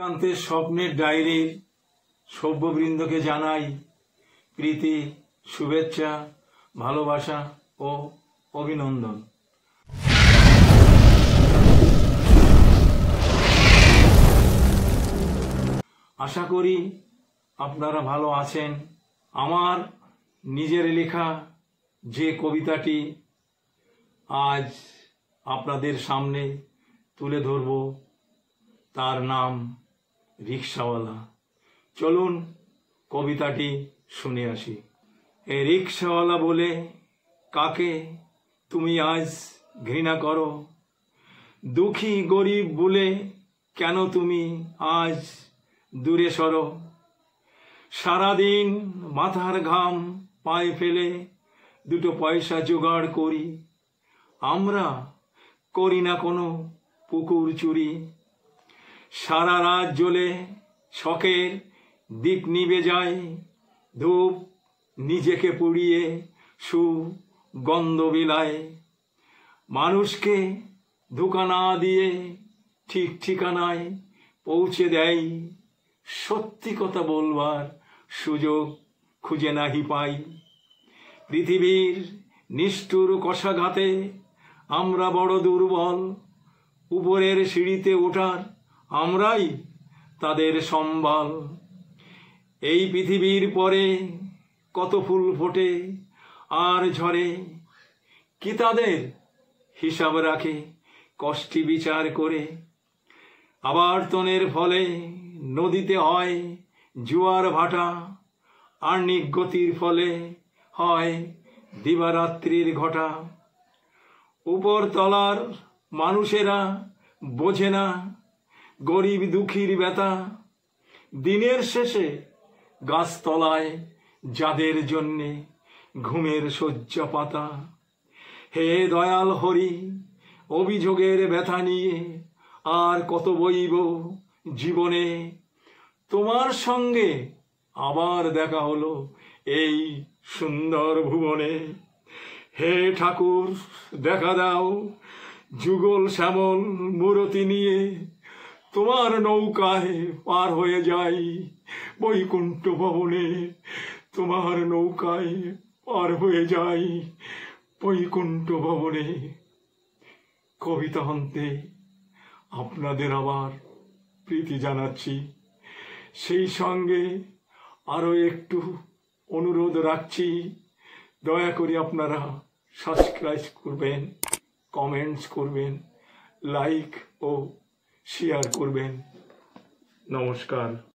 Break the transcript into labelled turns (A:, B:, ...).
A: কান্তের স্বপ্নের ডায়েরির সভ্যবৃন্দকে জানাই প্রীতি, শুভেচ্ছা, ভালোবাসা ও অভিনন্দন। আশা করি আপনারা ভালো আছেন। আমার নিজের লেখা যে কবিতাটি আজ আপনাদের সামনে তুলে ধরব তার নাম রিক্সাওয়ালা। চলুন কবিতাটি শুনে আসি। এই রিক্সাওয়ালা বলে কাকে তুমি আজ ঘৃণা করো? দুঃখী গরিব বলে কেন তুমি আজ দূরে সরো? সারাদিন মাথার ঘাম পায়ে ফেলে দুটো পয়সা জোগাড় করি, আমরা করি না কোনো পুকুর চুরি। সারা রাত জ্বলে শখের দীপ নিভে যায়, ধূপ নিজেকে পুড়িয়ে সুগন্ধ বিলায়। মানুষকে ধোঁকা না দিয়ে ঠিক ঠিকানায় পৌঁছে দেয়, সত্যি কথা বলবার সুযোগ খুঁজে নাহি পাই। পৃথিবীর নিষ্ঠুর কষাঘাতে আমরা বড় দুর্বল, উপরের সিঁড়িতে ওঠার আমরাই তাদের সম্বল। এই পৃথিবীর পরে কত ফুল ফোটে আর ঝরে, কি তাদের হিসাব রাখে কষ্টি বিচার করে? আবর্তনের ফলে নদীতে হয় জোয়ার ভাটা, আর্নিক গতির ফলে হয় দিবারাত্রির ঘটা। উপর তলার মানুষেরা বোঝে না গরিব দুঃখীর ব্যথা, দিনের শেষে গাছতলায় যাদের জন্যে ঘুমের শয্যা পাতা। হে দয়াল হরি, অভিযোগের ব্যথা নিয়ে আর কত বইব জীবনে? তোমার সঙ্গে আবার দেখা হলো এই সুন্দর ভুবনে। হে ঠাকুর দেখা দাও, যুগল শ্যামল মূরতি নিয়ে তোমার নৌকায় পার হয়ে যাই বৈকুণ্ঠ ভবনে। তোমার নৌকায় পার হয়ে যাই বৈকুণ্ঠ ভবনে। কবিতা অন্তে আপনাদের আবার প্রীতি জানাচ্ছি, সেই সঙ্গে আরো একটু অনুরোধ রাখছি, দয়া করে আপনারা সাবস্ক্রাইব করবেন, কমেন্টস করবেন, লাইক ও শেয়ার করবেন। নমস্কার।